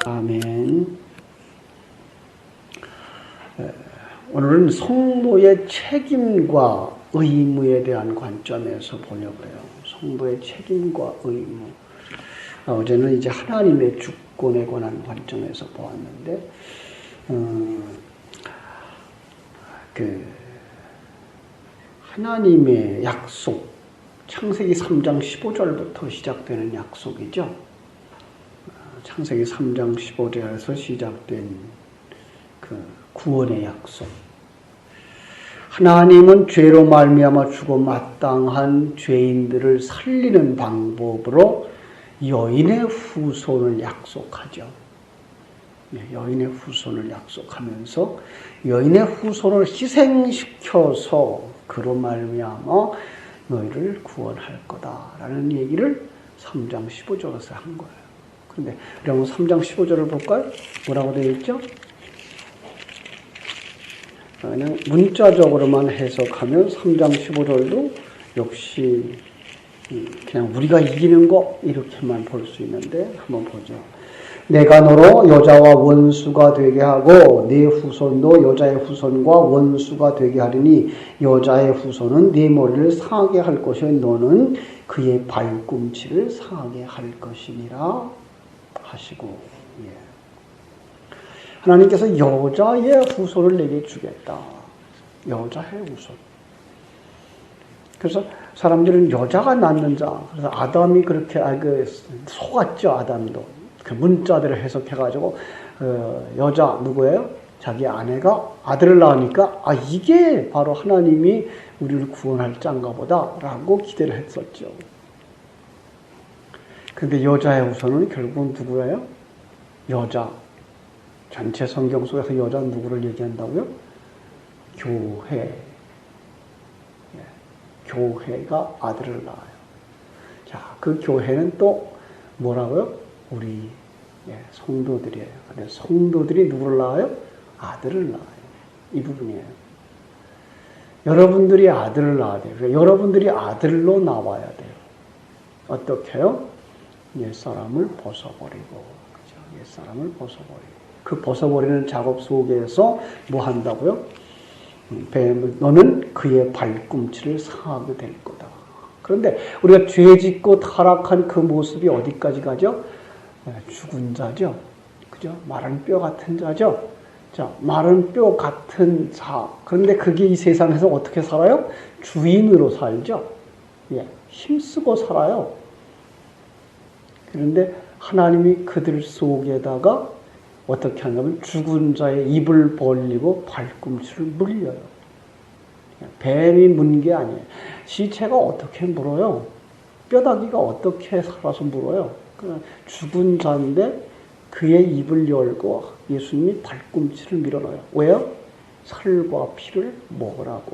아멘. 오늘은 성도의 책임과 의무에 대한 관점에서 보려고 해요. 성도의 책임과 의무. 어제는 이제 하나님의 주권에 관한 관점에서 보았는데, 하나님의 약속, 창세기 3장 15절부터 시작되는 약속이죠. 창세기 3장 15절에서 시작된 그 구원의 약속. 하나님은 죄로 말미암아 죽어 마땅한 죄인들을 살리는 방법으로 여인의 후손을 약속하죠. 여인의 후손을 약속하면서 여인의 후손을 희생시켜서 그로 말미암아 너희를 구원할 거다라는 얘기를 3장 15절에서 한 거예요. 그런데 우리 한번 3장 15절을 볼까요? 뭐라고 되어 있죠? 그냥 문자적으로만 해석하면 3장 15절도 역시 그냥 우리가 이기는 거 이렇게만 볼 수 있는데 한번 보죠. 내가 너로 여자와 원수가 되게 하고 네 후손도 여자의 후손과 원수가 되게 하리니 여자의 후손은 네 머리를 상하게 할 것이요 너는 그의 발꿈치를 상하게 할 것이니라 하시고, 하나님께서 여자의 후손을 내게 주겠다. 여자의 후손. 그래서 사람들은 여자가 낳는 자, 그래서 아담이 그렇게 속았죠. 아담도 그 문자대로 해석해가지고 여자 누구예요? 자기 아내가 아들을 낳으니까 이게 바로 하나님이 우리를 구원할 짠가 보다라고 기대를 했었죠. 근데 여자의 후손은 결국은 누구예요? 여자. 전체 성경 속에서 여자 누구를 얘기한다고요? 교회. 교회가 아들을 낳아요. 자, 그 교회는 또 뭐라고요? 우리 성도들이에요. 근데 성도들이 누구를 낳아요? 아들을 낳아요. 이 부분이에요. 여러분들이 아들을 낳아야 돼요. 그러니까 여러분들이 아들로 나와야 돼요. 어떻게 해요? 옛사람을 벗어버리고, 그죠? 옛사람을 벗어버리고. 그 벗어버리는 작업 속에서 뭐 한다고요? 너는 그의 발꿈치를 상하게 될 거다. 그런데 우리가 죄 짓고 타락한 그 모습이 어디까지 가죠? 죽은 자죠. 그죠? 마른 뼈 같은 자죠. 자, 마른 뼈 같은 자. 그런데 그게 이 세상에서 어떻게 살아요? 주인으로 살죠. 힘쓰고 살아요. 그런데 하나님이 그들 속에다가 어떻게 하냐면 죽은 자의 입을 벌리고 발꿈치를 물려요. 뱀이 문 게 아니에요. 시체가 어떻게 물어요? 뼈다귀가 어떻게 살아서 물어요? 죽은 자인데 그의 입을 열고 예수님이 발꿈치를 밀어넣어요. 왜요? 살과 피를 먹으라고.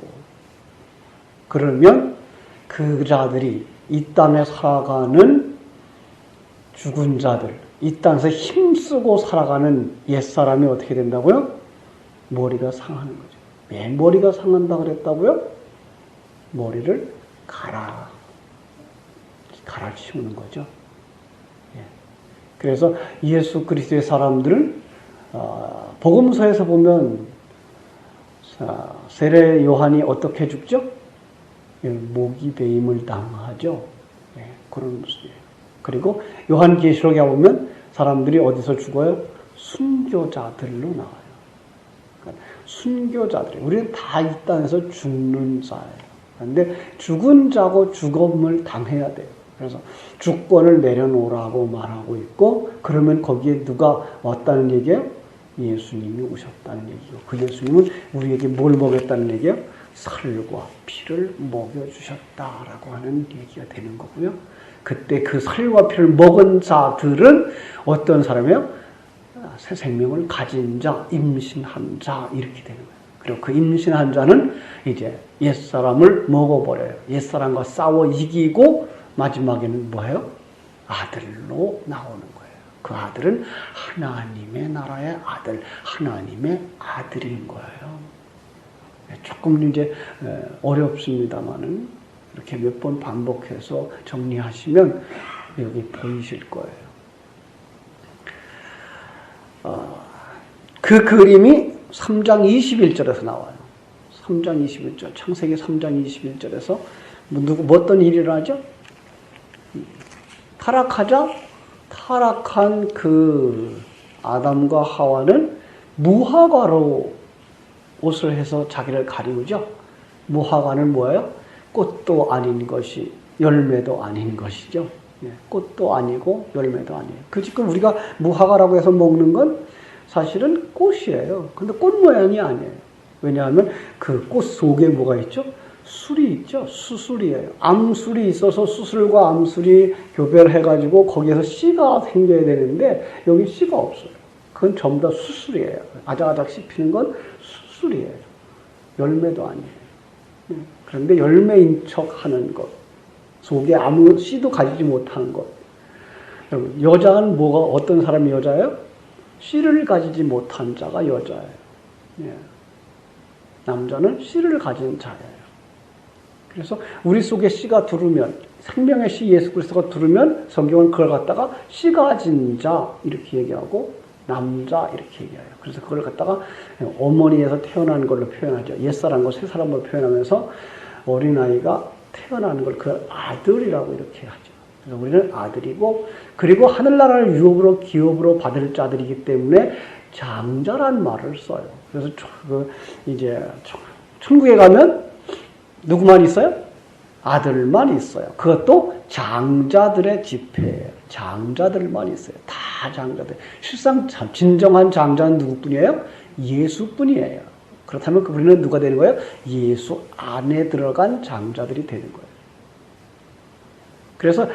그러면 그 자들이 이 땅에 살아가는 죽은 자들, 이 땅에서 힘쓰고 살아가는 옛사람이 어떻게 된다고요? 머리가 상하는 거죠. 왜 머리가 상한다 그랬다고요? 머리를 갈아치우는 거죠. 그래서 예수 그리스도의 사람들은 복음서에서 보면 세례 요한이 어떻게 죽죠? 모기 배임을 당하죠. 그런 모습이에요. 그리고 요한계시록에 보면 사람들이 어디서 죽어요? 순교자들로 나와요. 그러니까 순교자들. 우리는 다 이 땅에서 죽는 자예요. 그런데 죽은 자고 죽음을 당해야 돼요. 그래서 주권을 내려놓으라고 말하고 있고, 그러면 거기에 누가 왔다는 얘기예요? 예수님이 오셨다는 얘기고, 그 예수님은 우리에게 뭘 먹였다는 얘기예요? 살과 피를 먹여주셨다라고 하는 얘기가 되는 거고요. 그때 그 살과 피를 먹은 자들은 어떤 사람이에요? 새 생명을 가진 자, 임신한 자 이렇게 되는 거예요. 그리고 그 임신한 자는 이제 옛사람을 먹어버려요. 옛사람과 싸워 이기고 마지막에는 뭐예요? 아들로 나오는 거예요. 그 아들은 하나님의 나라의 아들, 하나님의 아들인 거예요. 조금 이제 어렵습니다만은 이렇게 몇 번 반복해서 정리하시면 여기 보이실 거예요. 그 그림이 3장 21절에서 나와요. 3장 21절, 창세기 3장 21절에서 어떤 일이 일어나죠? 타락한 그 아담과 하와는 무화과로 옷을 해서 자기를 가리우죠. 무화과는 뭐예요? 꽃도 아닌 것이, 열매도 아닌 것이죠. 꽃도 아니고 열매도 아니에요. 그 지금 우리가 무화과라고 해서 먹는 건 사실은 꽃이에요. 근데 꽃 모양이 아니에요. 왜냐하면 그 꽃 속에 뭐가 있죠? 술이 있죠. 수술이에요. 암술이 있어서 수술과 암술이 교별해가지고 거기에서 씨가 생겨야 되는데 여기 씨가 없어요. 그건 전부 다 수술이에요. 아작아작 씹히는 건 수술이에요. 열매도 아니에요. 그런데 열매인 척 하는 것. 속에 아무 씨도 가지지 못한 것. 여러분, 여자는 뭐가, 어떤 사람이 여자예요? 씨를 가지지 못한 자가 여자예요. 남자는 씨를 가진 자예요. 그래서 우리 속에 씨가 들으면, 생명의 씨 예수 그리스도가 들으면 성경은 그걸 갖다가 씨 가진 자 이렇게 얘기하고 남자 이렇게 얘기해요. 그래서 그걸 갖다가 어머니에서 태어난 걸로 표현하죠. 옛사람과 새사람으로 표현하면서 어린아이가 태어나는 걸 그 아들이라고 이렇게 하죠. 그래서 우리는 아들이고, 그리고 하늘나라를 유업으로 기업으로 받을 자들이기 때문에 장자란 말을 써요. 그래서 이제 천국에 가면 누구만 있어요? 아들만 있어요. 그것도 장자들의 집회예요. 장자들만 있어요. 다 장자들. 실상 진정한 장자는 누구뿐이에요? 예수뿐이에요. 그렇다면 우리는 누가 되는 거예요? 예수 안에 들어간 장자들이 되는 거예요. 그래서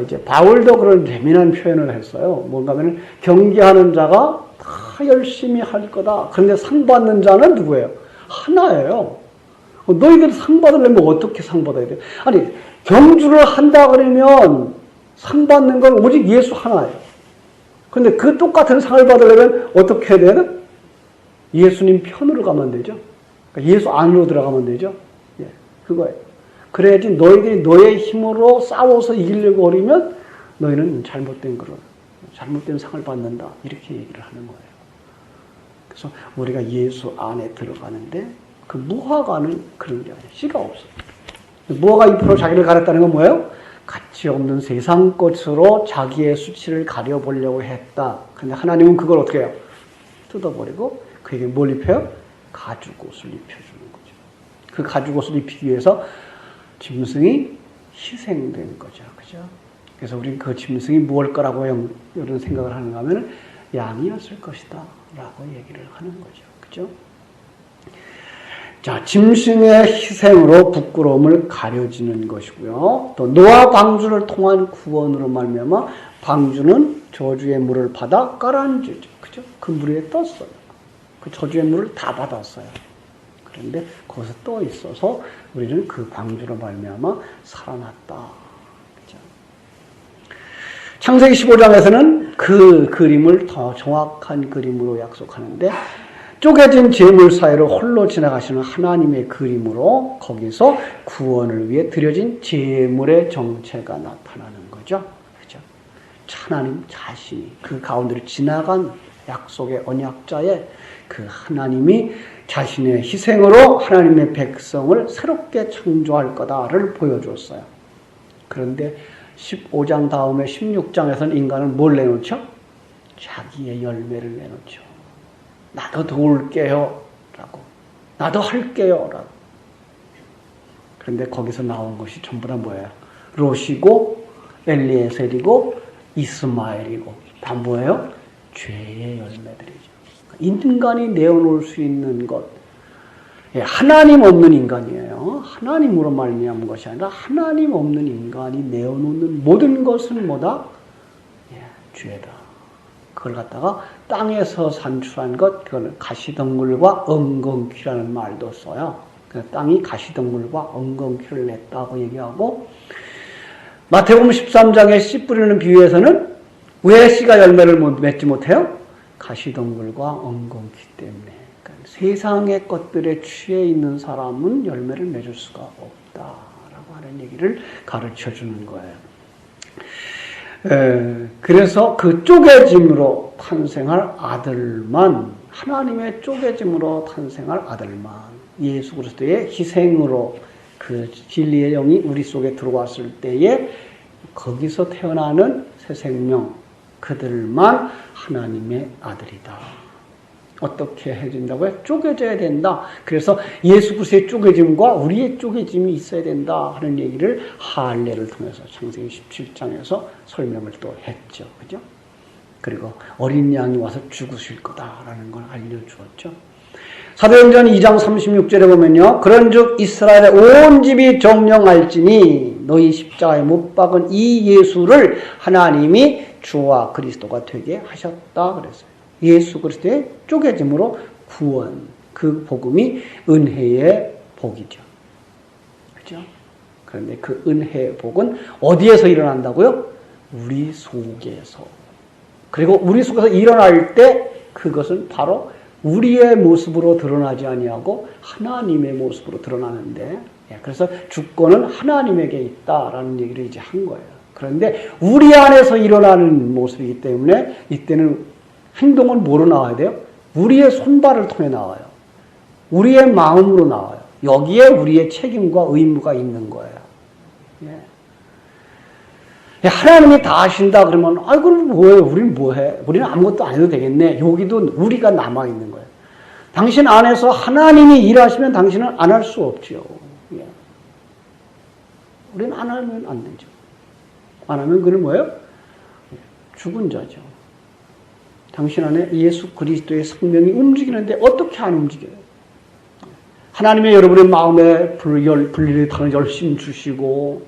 이제 바울도 그런 재미난 표현을 했어요. 뭔가 하면 경계하는 자가 다 열심히 할 거다. 그런데 상 받는 자는 누구예요? 하나예요. 너희들 상 받으려면 어떻게 상 받아야 돼? 아니, 경주를 한다 그러면 상 받는 건 오직 예수 하나예요. 그런데 그 똑같은 상을 받으려면 어떻게 해야 돼요? 예수님 편으로 가면 되죠. 그러니까 예수 안으로 들어가면 되죠. 예, 그거예요. 그래야지 너희들이 너의 힘으로 싸워서 이기려고 하면 너희는 잘못된 상을 받는다. 이렇게 얘기를 하는 거예요. 그래서 우리가 예수 안에 들어가는데 그 무화과는 그런 게 아니에요. 씨가 없어요. 무화과 잎으로 자기를 가렸다는 건 뭐예요? 가치 없는 세상 것으로 자기의 수치를 가려보려고 했다. 근데 하나님은 그걸 어떻게 해요? 뜯어버리고 그에게 뭘 입혀요? 가죽옷을 입혀주는 거죠. 그 가죽옷을 입히기 위해서 짐승이 희생된 거죠. 그죠? 그래서 우리는 그 짐승이 무엇일 거라고 이런 생각을 하는가 하면 양이었을 것이다. 라고 얘기를 하는 거죠. 그죠? 자, 짐승의 희생으로 부끄러움을 가려지는 것이고요. 또 노아 방주를 통한 구원으로 말미암아 방주는 저주의 물을 받아 깔아앉으죠. 그죠? 그 물 위에 떴어요. 그 저주의 물을 다 받았어요. 그런데 거기서 떠 있어서 우리는 그 방주로 말미암아 살아났다. 그죠? 창세기 15장에서는 그 그림을 더 정확한 그림으로 약속하는데 쪼개진 재물 사이로 홀로 지나가시는 하나님의 그림으로 거기서 구원을 위해 드려진 재물의 정체가 나타나는 거죠. 그죠? 하나님 자신이 그 가운데로 지나간 약속의 언약자의 그 하나님이 자신의 희생으로 하나님의 백성을 새롭게 창조할 거다를 보여줬어요. 그런데 15장 다음에 16장에서는 인간은 뭘 내놓죠? 자기의 열매를 내놓죠. 나도 도울게요. 라고. 나도 할게요. 라고. 그런데 거기서 나온 것이 전부 다 뭐예요? 롯이고, 엘리에셀이고, 이스마엘이고. 다 뭐예요? 죄의 열매들이죠. 인간이 내어놓을 수 있는 것. 하나님 없는 인간이에요. 하나님으로 말미암은 것이 아니라 하나님 없는 인간이 내어놓는 모든 것은 뭐다? 죄다. 그걸 갖다가 땅에서 산출한 것, 그걸 가시덩굴과 엉겅퀴라는 말도 써요. 땅이 가시덩굴과 엉겅퀴를 냈다고 얘기하고, 마태복음 13장의 씨 뿌리는 비유에서는 왜 씨가 열매를 맺지 못해요? 가시덩굴과 엉겅퀴 때문에. 그러니까 세상의 것들에 취해 있는 사람은 열매를 맺을 수가 없다라고 하는 얘기를 가르쳐 주는 거예요. 그래서 그 쪼개짐으로 탄생할 아들만, 하나님의 쪼개짐으로 탄생할 아들만, 예수 그리스도의 희생으로 그 진리의 영이 우리 속에 들어왔을 때에 거기서 태어나는 새 생명, 그들만 하나님의 아들이다. 어떻게 해준다고요? 쪼개져야 된다. 그래서 예수 그리스도의 쪼개짐과 우리의 쪼개짐이 있어야 된다 하는 얘기를 할례를 통해서 창세기 17장에서 설명을 또 했죠. 그죠? 그리고 어린 양이 와서 죽으실 거다라는 걸 알려주었죠. 사도행전 2장 36절에 보면요. 그런즉 이스라엘의 온 집이 정령할지니 너희 십자가에 못 박은 이 예수를 하나님이 주와 그리스도가 되게 하셨다 그랬어요. 예수 그리스도의 쪼개짐으로 구원, 그 복음이 은혜의 복이죠. 그렇죠? 그런데 그 은혜의 복은 어디에서 일어난다고요? 우리 속에서. 그리고 우리 속에서 일어날 때 그것은 바로 우리의 모습으로 드러나지 아니하고 하나님의 모습으로 드러나는데, 그래서 주권은 하나님에게 있다라는 얘기를 이제 한 거예요. 그런데 우리 안에서 일어나는 모습이기 때문에 이때는 행동은 뭐로 나와야 돼요? 우리의 손발을 통해 나와요. 우리의 마음으로 나와요. 여기에 우리의 책임과 의무가 있는 거예요. 예. 하나님이 다 하신다 그러면 그럼 뭐예요? 우리는 뭐해? 우리는 아무것도 안 해도 되겠네. 여기도 우리가 남아있는 거예요. 당신 안에서 하나님이 일하시면 당신은 안 할 수 없죠. 예. 우리는 안 하면 안 되죠. 안 하면 그는 뭐예요? 죽은 자죠. 당신 안에 예수 그리스도의 생명이 움직이는데 어떻게 안 움직여요? 하나님의 여러분의 마음에 분리를 타는 열심 주시고,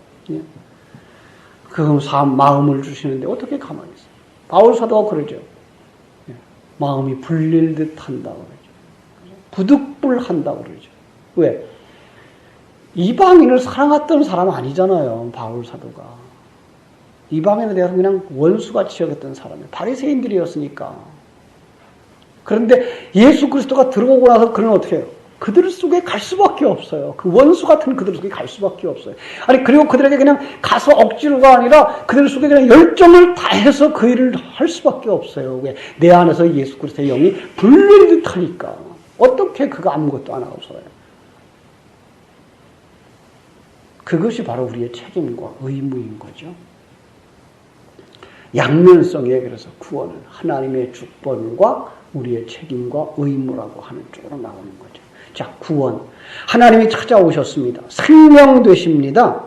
그 마음을 주시는데 어떻게 가만히 있어요? 바울 사도가 그러죠. 마음이 불릴 듯 한다고 그러죠. 부득불한다고 그러죠. 왜? 이방인을 사랑했던 사람 아니잖아요, 바울 사도가. 이방인에 대해서 그냥 원수같이 여겼던 사람이에요. 바리새인들이었으니까. 그런데 예수 그리스도가 들어오고 나서 그는 어떻게 해요? 그들 속에 갈 수밖에 없어요. 그 원수 같은 그들 속에 갈 수밖에 없어요. 아니, 그리고 그들에게 그냥 가서 억지로가 아니라 그들 속에 그냥 열정을 다해서 그 일을 할 수밖에 없어요. 왜? 내 안에서 예수 그리스도의 영이 불릴 듯 하니까. 어떻게 그가 아무것도 안 하고서요? 그것이 바로 우리의 책임과 의무인 거죠. 양면성에 그래서 구원은 하나님의 주권과 우리의 책임과 의무라고 하는 쪽으로 나오는 거죠. 자, 구원. 하나님이 찾아오셨습니다. 생명 되십니다.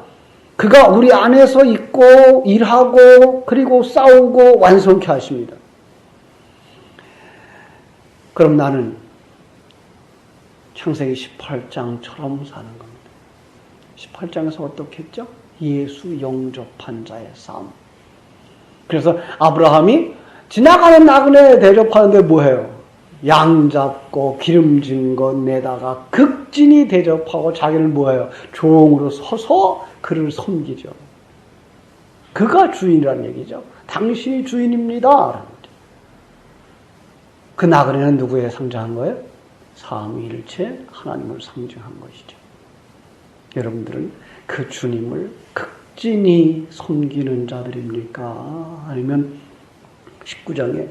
그가 우리 안에서 있고 일하고 그리고 싸우고 완성케 하십니다. 그럼 나는 창세기 18장처럼 사는 겁니다. 18장에서 어떻게 했죠? 예수 영접한 자의 삶. 그래서 아브라함이 지나가는 나그네 대접하는데 뭐해요? 양 잡고 기름진 것 내다가 극진히 대접하고 자기는 뭐해요? 종으로 서서 그를 섬기죠. 그가 주인이라는 얘기죠. 당신이 주인입니다. 그 나그네는 누구에 상징한 거예요? 삼위일체 하나님을 상징한 것이죠. 여러분들은 그 주님을 극진히 섬기는 자들입니까? 아니면 19장에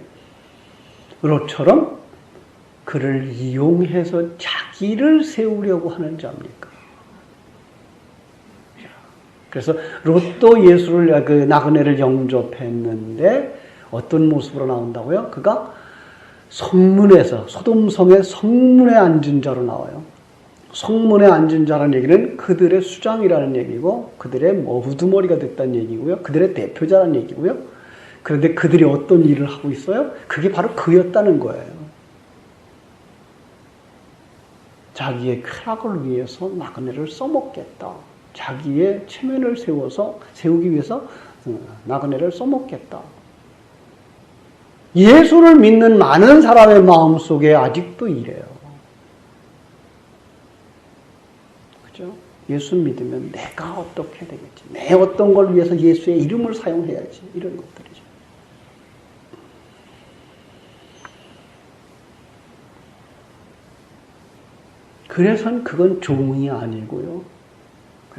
롯처럼 그를 이용해서 자기를 세우려고 하는 자입니까? 그래서 롯도 예수를 그 나그네를 영접했는데 어떤 모습으로 나온다고요? 그가 성문에서 소돔성의 성문에 앉은 자로 나와요. 성문에 앉은 자라는 얘기는 그들의 수장이라는 얘기고 그들의 우두머리가 됐다는 얘기고요. 그들의 대표자라는 얘기고요. 그런데 그들이 어떤 일을 하고 있어요? 그게 바로 그였다는 거예요. 자기의 쾌락을 위해서 나그네를 써먹겠다. 자기의 체면을 세우기 위해서 나그네를 써먹겠다. 예수를 믿는 많은 사람의 마음속에 아직도 이래요. 그죠? 예수 믿으면 내가 어떻게 되겠지? 내 어떤 걸 위해서 예수의 이름을 사용해야지. 이런 것들이죠. 그래서는 그건 종이 아니고요.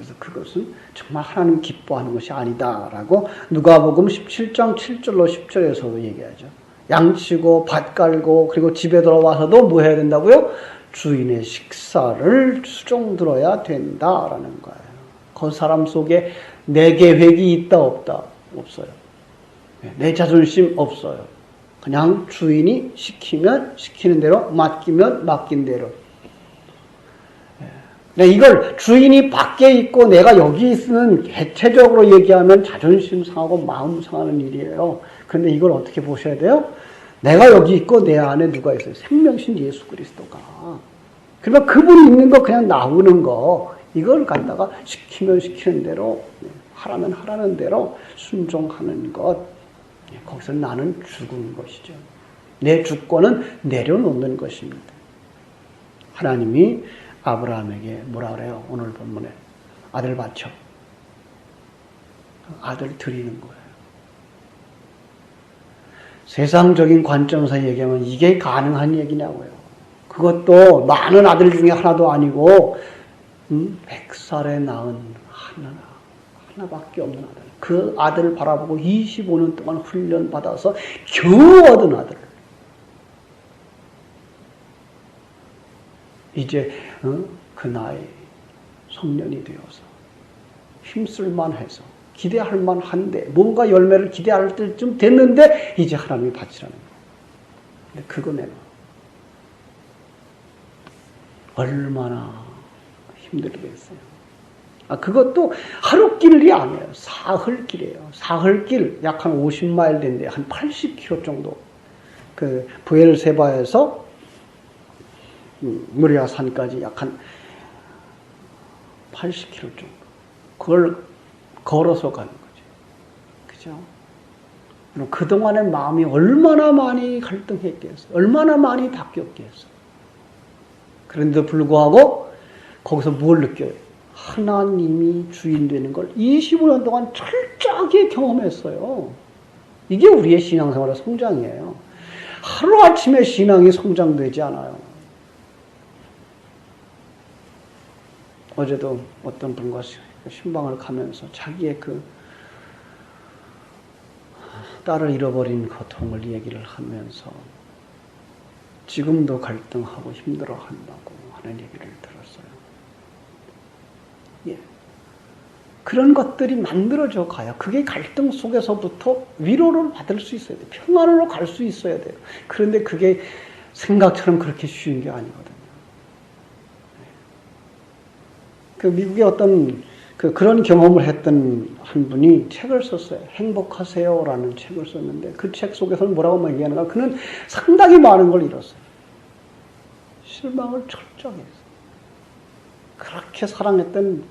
그래서 그것은 정말 하나님 기뻐하는 것이 아니다라고 누가복음 17장 7절로 10절에서도 얘기하죠. 양치고 밭 깔고 그리고 집에 돌아와서도 뭐 해야 된다고요? 주인의 식사를 수종 들어야 된다라는 거예요. 그 사람 속에 내 계획이 있다 없다? 없어요. 내 자존심 없어요. 그냥 주인이 시키면 시키는 대로, 맡기면 맡긴 대로. 이걸 주인이 밖에 있고 내가 여기 있으면 개체적으로 얘기하면 자존심 상하고 마음 상하는 일이에요. 그런데 이걸 어떻게 보셔야 돼요? 내가 여기 있고 내 안에 누가 있어요? 생명신 예수 그리스도가. 그러면 그분이 있는 거 그냥 나오는 거, 이걸 갖다가 시키면 시키는 대로, 하라면 하라는 대로 순종하는 것. 거기서 나는 죽은 것이죠. 내 주권은 내려놓는 것입니다. 하나님이 아브라함에게 뭐라 그래요? 오늘 본문에 아들 바쳐. 아들 드리는 거예요. 세상적인 관점에서 얘기하면 이게 가능한 얘기냐고요. 그것도 많은 아들 중에 하나도 아니고 100살에 낳은 하나밖에 없는 아들. 그 아들을 바라보고 25년 동안 훈련받아서 겨우 얻은 아들. 이제 그 나이 성년이 되어서 힘쓸만 해서 기대할 만한데 뭔가 열매를 기대할 때쯤 됐는데 이제 하나님이 바치라는 거예요. 근데 그거 내가 얼마나 힘들겠어요. 그것도 하루길이 아니에요. 사흘길이에요. 사흘길 약 한 50마일 된데 한 80km 정도. 그 부엘세바에서 무리아 산까지 약 한 80km 정도. 그걸 걸어서 가는 거죠. 그죠? 그동안의 마음이 얼마나 많이 갈등했겠어요. 얼마나 많이 바뀌었겠어요. 그런데도 불구하고 거기서 뭘 느껴요? 하나님이 주인 되는 걸 25년 동안 철저하게 경험했어요. 이게 우리의 신앙생활의 성장이에요. 하루아침에 신앙이 성장되지 않아요. 어제도 어떤 분과 신방을 가면서 자기의 그 딸을 잃어버린 고통을 얘기를 하면서 지금도 갈등하고 힘들어한다고 하는 얘기를 들었어요. 예. 그런 것들이 만들어져 가요. 그게 갈등 속에서부터 위로를 받을 수 있어야 돼요. 평안으로 갈 수 있어야 돼요. 그런데 그게 생각처럼 그렇게 쉬운 게 아니거든요. 그 미국의 어떤 그런 경험을 했던 한 분이 책을 썼어요. 행복하세요라는 책을 썼는데 그 책 속에서는 뭐라고 얘기하는가? 그는 상당히 많은 걸 잃었어요. 실망을 철저하게 했어요. 그렇게 사랑했던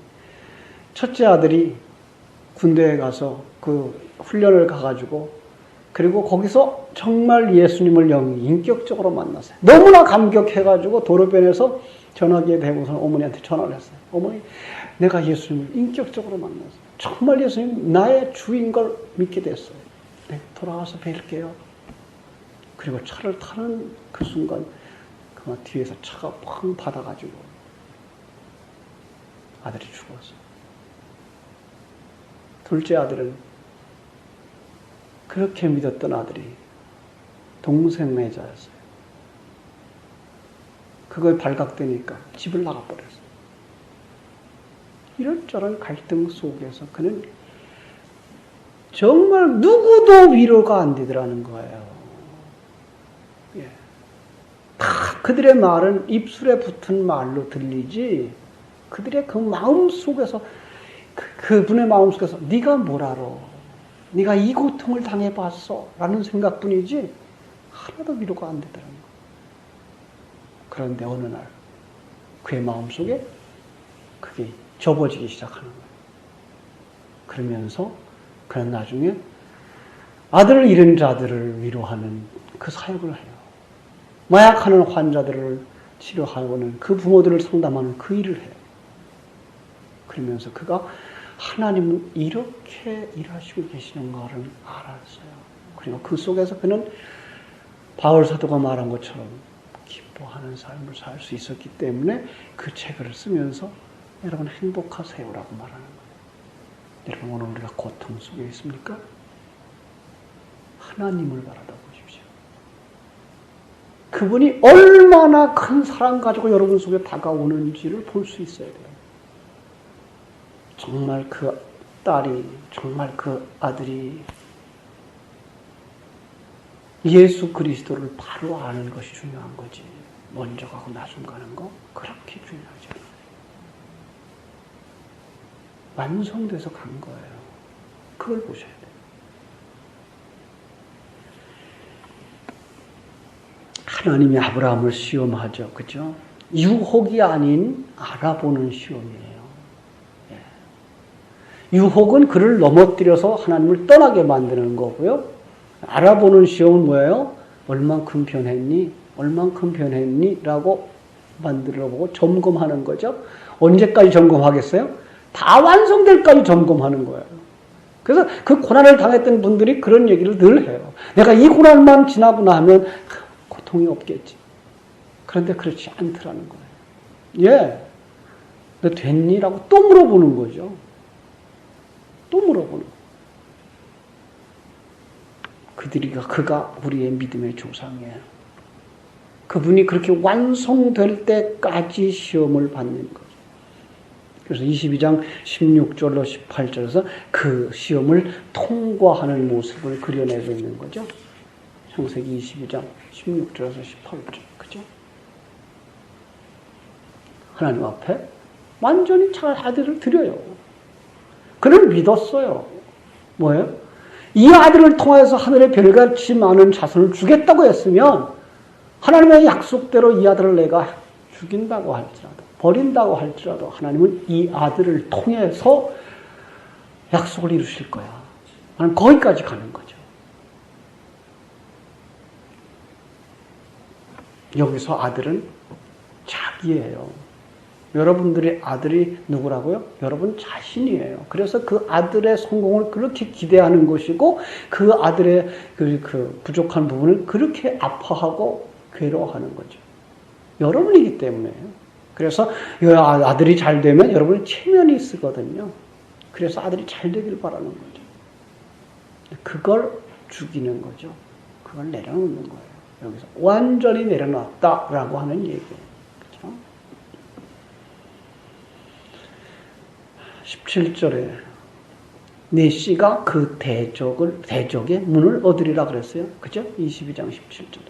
첫째 아들이 군대에 가서 그 훈련을 가가지고 그리고 거기서 정말 예수님을 인격적으로 만났어요. 너무나 감격해가지고 도로변에서 전화기에 대고서 어머니한테 전화를 했어요. 어머니, 내가 예수님을 인격적으로 만났어요. 정말 예수님 나의 주인 걸 믿게 됐어요. 네, 돌아와서 뵐게요. 그리고 차를 타는 그 순간 그 뒤에서 차가 팡 받아가지고 아들이 죽었어요. 둘째 아들은 그렇게 믿었던 아들이 동생매자였어요. 그거에 발각되니까 집을 나가버렸어요. 이런저런 갈등 속에서 그는 정말 누구도 위로가 안 되더라는 거예요. 예. 다 그들의 말은 입술에 붙은 말로 들리지 그들의 그 마음 속에서 그분의 마음 속에서 네가 뭘 알아? 네가 이 고통을 당해봤어? 라는 생각뿐이지 하나도 위로가 안 되더라는 거예요. 그런데 어느 날 그의 마음속에 그게 접어지기 시작하는 거예요. 그러면서 그는 나중에 아들을 잃은 자들을 위로하는 그 사역을 해요. 마약하는 환자들을 치료하고는 그 부모들을 상담하는 그 일을 해요. 그러면서 그가 하나님은 이렇게 일하시고 계시는 것을 알았어요. 그리고 그 속에서 그는 바울 사도가 말한 것처럼 기뻐하는 삶을 살 수 있었기 때문에 그 책을 쓰면서 여러분 행복하세요라고 말하는 거예요. 여러분 오늘 우리가 고통 속에 있습니까? 하나님을 바라다 보십시오. 그분이 얼마나 큰 사랑 가지고 여러분 속에 다가오는지를 볼 수 있어야 돼요. 정말 그 딸이, 정말 그 아들이 예수 그리스도를 바로 아는 것이 중요한 거지. 먼저 가고 나중 가는 거 그렇게 중요하지 않아요. 완성돼서 간 거예요. 그걸 보셔야 돼요. 하나님이 아브라함을 시험하죠. 그죠? 유혹이 아닌 알아보는 시험이에요. 예. 유혹은 그를 넘어뜨려서 하나님을 떠나게 만드는 거고요. 알아보는 시험은 뭐예요? 얼만큼 변했니? 얼만큼 변했니? 라고 만들어보고 점검하는 거죠. 언제까지 점검하겠어요? 다 완성될까지 점검하는 거예요. 그래서 그 고난을 당했던 분들이 그런 얘기를 늘 해요. 내가 이 고난만 지나고 나면 고통이 없겠지. 그런데 그렇지 않더라는 거예요. 예. 너 됐니? 라고 또 물어보는 거죠. 또 물어보는 거예요. 그가 우리의 믿음의 조상이에요. 그분이 그렇게 완성될 때까지 시험을 받는 거죠. 그래서 22장 16절로 18절에서 그 시험을 통과하는 모습을 그려내고 있는 거죠. 창세기 22장 16절에서 18절. 그죠? 하나님 앞에 완전히 잘 아들을 드려요. 그를 믿었어요. 뭐예요? 이 아들을 통해서 하늘의 별같이 많은 자손을 주겠다고 했으면 하나님의 약속대로 이 아들을 내가 죽인다고 할지라도 버린다고 할지라도 하나님은 이 아들을 통해서 약속을 이루실 거야. 나는 거기까지 가는 거죠. 여기서 아들은 자기예요. 여러분들의 아들이 누구라고요? 여러분 자신이에요. 그래서 그 아들의 성공을 그렇게 기대하는 것이고 그 아들의 그 부족한 부분을 그렇게 아파하고 괴로워하는 거죠. 여러분이기 때문에요. 그래서 아들이 잘 되면 여러분은 체면이 쓰거든요. 그래서 아들이 잘 되길 바라는 거죠. 그걸 죽이는 거죠. 그걸 내려놓는 거예요. 여기서 완전히 내려놨다라고 하는 얘기예요. 그렇죠? 17절에 네 씨가 그 대적의 문을 얻으리라 그랬어요. 그죠? 22장 17절에.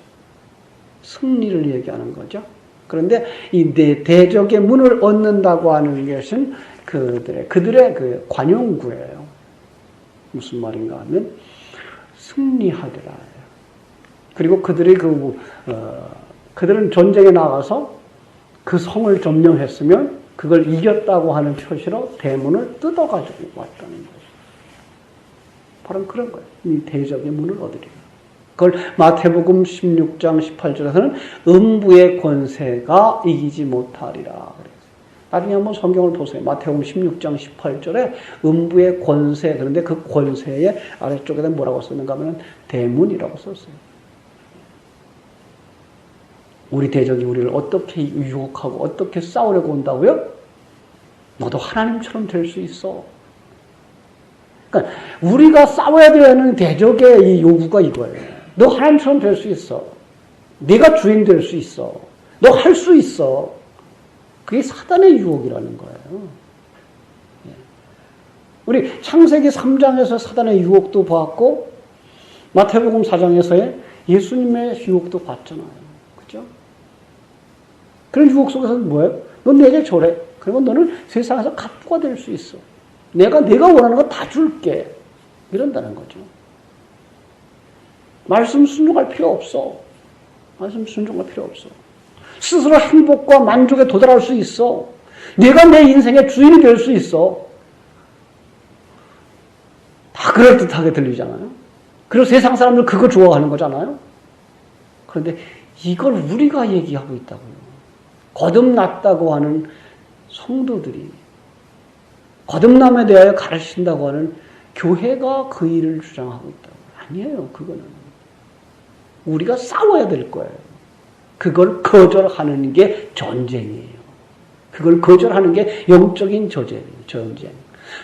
승리를 얘기하는 거죠. 그런데 이 대적의 문을 얻는다고 하는 것은 그들의 그 관용구예요. 무슨 말인가 하면 승리하리라. 그리고 그들은 전쟁에 나가서 그 성을 점령했으면 그걸 이겼다고 하는 표시로 대문을 뜯어가지고 왔다는 거죠. 바로 그런 거예요. 이 대적의 문을 얻으리라. 그걸 마태복음 16장 18절에서는 음부의 권세가 이기지 못하리라. 그랬어요. 나중에 한번 성경을 보세요. 마태복음 16장 18절에 음부의 권세, 그런데 그 권세의 아래쪽에다 뭐라고 썼는가 하면 대문이라고 썼어요. 우리 대적이 우리를 어떻게 유혹하고 어떻게 싸우려고 온다고요? 너도 하나님처럼 될 수 있어. 그러니까 우리가 싸워야 되는 대적의 이 요구가 이거예요. 너 하나님처럼 될 수 있어. 네가 주인 될 수 있어. 너 할 수 있어. 그게 사단의 유혹이라는 거예요. 우리 창세기 3장에서 사단의 유혹도 봤고 마태복음 4장에서의 예수님의 유혹도 봤잖아요. 그죠? 그런 유혹 속에서는 뭐예요? 넌 내게 저래. 그러면 너는 세상에서 갑부가 될 수 있어. 내가 원하는 거 다 줄게. 이런다는 거죠. 말씀 순종할 필요 없어. 말씀 순종할 필요 없어. 스스로 행복과 만족에 도달할 수 있어. 내가 내 인생의 주인이 될 수 있어. 다 그럴듯하게 들리잖아요. 그리고 세상 사람들 그거 좋아하는 거잖아요. 그런데 이걸 우리가 얘기하고 있다고요. 거듭났다고 하는 성도들이 거듭남에 대하여 가르친다고 하는 교회가 그 일을 주장하고 있다고. 아니에요. 그거는. 우리가 싸워야 될 거예요. 그걸 거절하는 게 전쟁이에요. 그걸 거절하는 게 영적인 전쟁.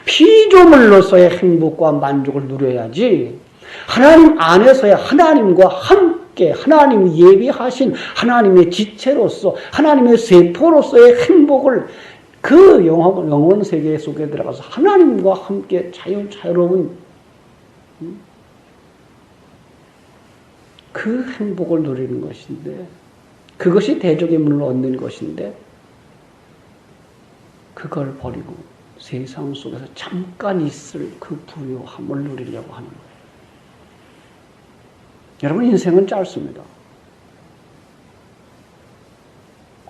피조물로서의 행복과 만족을 누려야지 하나님 안에서의 하나님과 함께 하나님이 예비하신 하나님의 지체로서 하나님의 세포로서의 행복을 그 영원 세계 속에 들어가서 하나님과 함께 자유로운 그 행복을 누리는 것인데 그것이 대적의 문을 얻는 것인데 그걸 버리고 세상 속에서 잠깐 있을 그 부유함을 누리려고 하는 거예요. 여러분 인생은 짧습니다.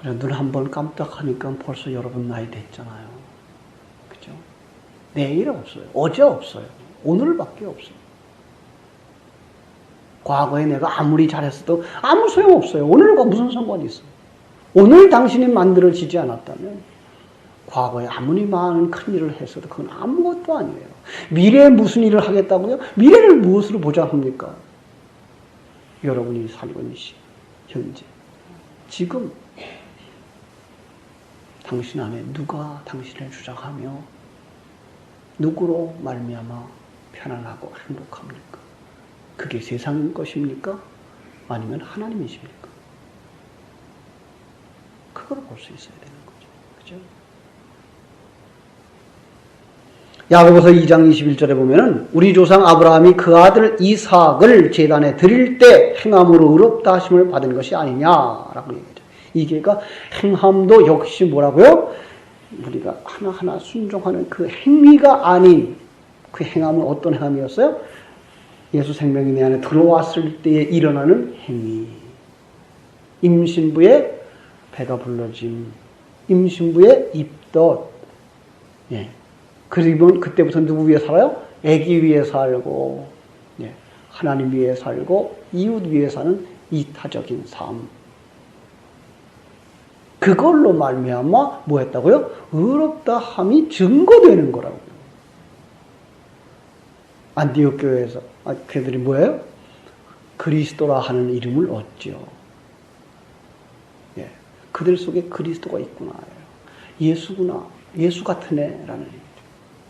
그래 눈 한 번 깜빡하니까 벌써 여러분 나이 됐잖아요. 그죠? 내일 없어요. 어제 없어요. 오늘밖에 없어요. 과거에 내가 아무리 잘했어도 아무 소용없어요. 오늘과 무슨 상관이 있어요? 오늘 당신이 만들어지지 않았다면 과거에 아무리 많은 큰 일을 했어도 그건 아무것도 아니에요. 미래에 무슨 일을 하겠다고요? 미래를 무엇으로 보장합니까? 여러분이 살고 있는 현재 지금 당신 안에 누가 당신을 주장하며 누구로 말미암아 편안하고 행복합니까? 그게 세상인 것입니까? 아니면 하나님이십니까? 그걸 볼 수 있어야 되는 거죠. 그죠? 야고보서 2장 21절에 보면은 우리 조상 아브라함이 그 아들 이삭을 제단에 드릴 때 행함으로 의롭다 하심을 받은 것이 아니냐라고 얘기하죠. 이게가 행함도 역시 뭐라고요? 우리가 하나하나 순종하는 그 행위가 아닌 그 행함은 어떤 행함이었어요? 예수 생명이 내 안에 들어왔을 때에 일어나는 행위. 임신부의 배가 불러짐, 임신부의 입덧. 예. 그러면 그때부터 누구 위해 살아요? 아기 위해 살고, 예. 하나님 위해 살고, 이웃 위해 사는 이타적인 삶. 그걸로 말미암아 뭐 했다고요? 의롭다함이 증거되는 거라고요. 안디옥 교회에서 그들이 뭐예요? 그리스도라 하는 이름을 얻죠. 예. 그들 속에 그리스도가 있구나. 예수구나. 예수 같은 애라는 얘기죠.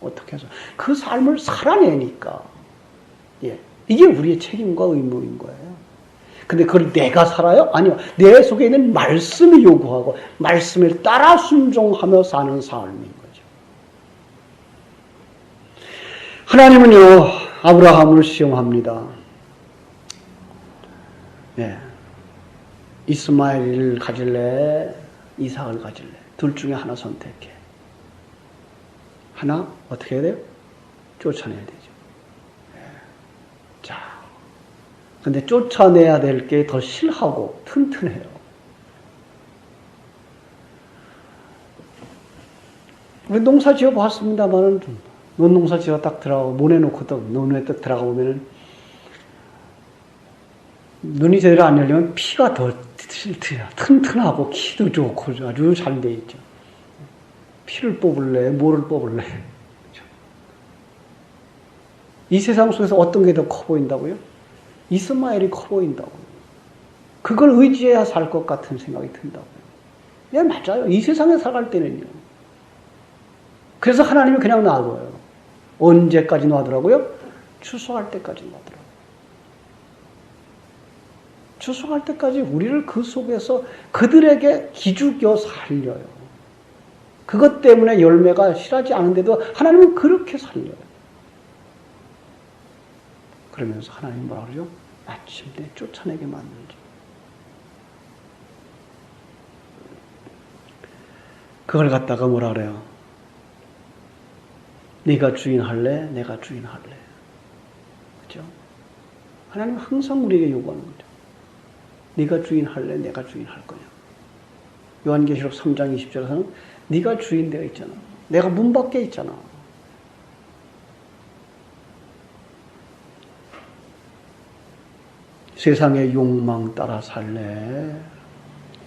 어떻게 해서 그 삶을 살아내니까 예. 이게 우리의 책임과 의무인 거예요. 근데 그걸 내가 살아요? 아니요. 내 속에 있는 말씀이 요구하고 말씀을 따라 순종하며 사는 삶인 거죠. 하나님은요, 아브라함을 시험합니다. 예. 이스마엘을 가질래? 이삭을 가질래? 둘 중에 하나 선택해. 하나 어떻게 해야 돼요? 쫓아내야 되죠. 예. 자, 근데 쫓아내야 될 게 더 실하고 튼튼해요. 우리 농사 지어 봤습니다만은 논농사 지어 딱 들어가고 모내 놓고 또 논에 딱 들어가 보면은 눈이 제대로 안 열리면 피가 더 튼튼하고 키도 좋고 아주 잘 돼 있죠. 피를 뽑을래, 뭐를 뽑을래. 그렇죠? 이 세상 속에서 어떤 게 더 커 보인다고요? 이스마엘이 커 보인다고요. 그걸 의지해야 살 것 같은 생각이 든다고요. 예, 맞아요. 이 세상에 살아갈 때는요. 그래서 하나님이 그냥 놔둬요. 언제까지 놔두라고요? 추수할 때까지 놔두라고요. 추수할 때까지 우리를 그 속에서 그들에게 기죽여 살려요. 그것 때문에 열매가 실하지 않은데도 하나님은 그렇게 살려요. 그러면서 하나님 뭐라 그러죠? 마침내 쫓아내게 만들죠. 그걸 갖다가 뭐라 그래요? 네가 주인 할래? 내가 주인 할래? 그죠? 하나님은 항상 우리에게 요구하는 거죠. 네가 주인 할래? 내가 주인 할 거냐? 요한계시록 3장 20절에서는 네가 주인 되어 있잖아. 내가 문 밖에 있잖아. 세상의 욕망 따라 살래?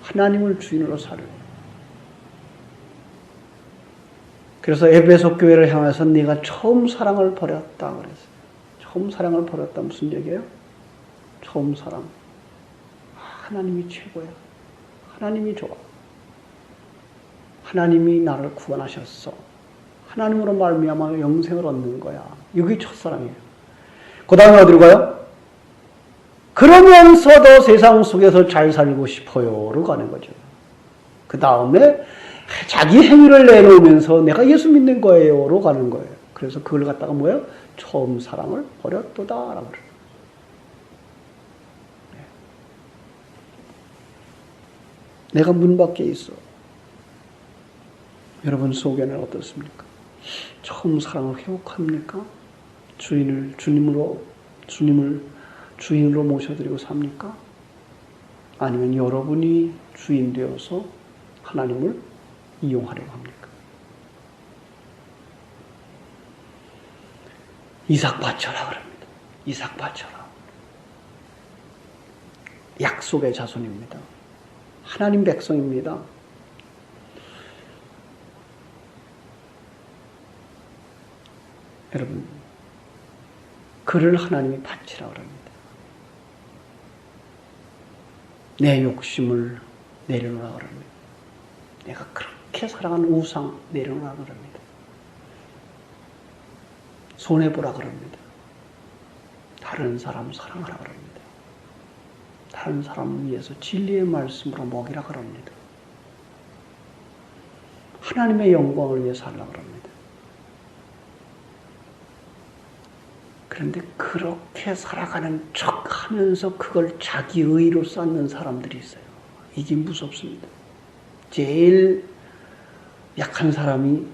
하나님을 주인으로 살래? 그래서 에베소 교회를 향해서 네가 처음 사랑을 버렸다 그랬어요. 처음 사랑을 버렸다 무슨 얘기예요? 처음 사랑. 하나님이 최고야. 하나님이 좋아. 하나님이 나를 구원하셨어. 하나님으로 말미암아 영생을 얻는 거야. 이게 첫사랑이에요. 그 다음에 어디로 가요? 그러면서도 세상 속에서 잘 살고 싶어요로 가는 거죠. 그 다음에 자기 행위를 내놓으면서 내가 예수 믿는 거예요로 가는 거예요. 그래서 그걸 갖다가 뭐예요? 처음 사랑을 버렸도다라고 그래요. 내가 문 밖에 있어. 여러분 속에는 어떻습니까? 처음 사랑을 회복합니까? 주님을 주인으로 모셔드리고 삽니까? 아니면 여러분이 주인 되어서 하나님을 이용하려고 합니까? 이삭 바쳐라 그럽니다. 이삭 바쳐라. 약속의 자손입니다. 하나님 백성입니다. 여러분, 그를 하나님이 바치라 그럽니다. 내 욕심을 내려놓으라 그럽니다. 내가 그렇게 사랑하는 우상 내려놓으라 그럽니다. 손해보라 그럽니다. 다른 사람 사랑하라 그럽니다. 다른 사람을 위해서 진리의 말씀으로 먹이라 그럽니다. 하나님의 영광을 위해 살라 그럽니다. 그런데 그렇게 살아가는 척 하면서 그걸 자기 의로 쌓는 사람들이 있어요. 이게 무섭습니다. 제일 약한 사람이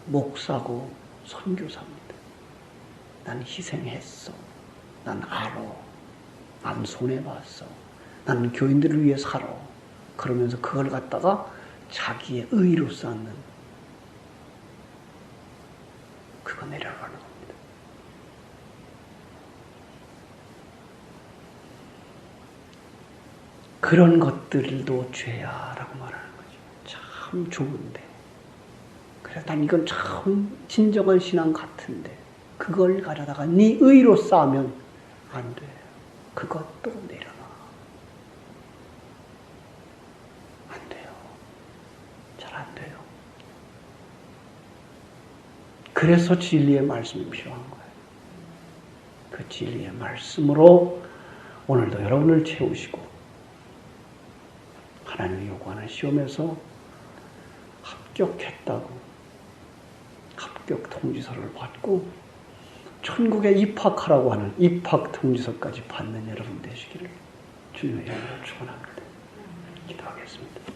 목사고 선교사입니다. 난 희생했어. 난 알아. 난 손해봤어. 난 교인들을 위해 살아. 그러면서 그걸 갖다가 자기의 의로 쌓는 그거 내려가는 겁니다. 그런 것들도 죄야라고 말하는 거죠. 참 좋은데. 그래서 난 이건 참 진정한 신앙 같은데 그걸 가져다가 네 의로 쌓으면 안 돼. 그것도 내려놔. 안 돼요. 잘 안 돼요. 그래서 진리의 말씀이 필요한 거예요. 그 진리의 말씀으로 오늘도 여러분을 채우시고 하나님이 요구하는 시험에서 합격했다고 합격 통지서를 받고 천국에 입학하라고 하는 입학 통지서까지 받는 여러분 되시기를 주님의 이름으로 축원합니다. 기도하겠습니다.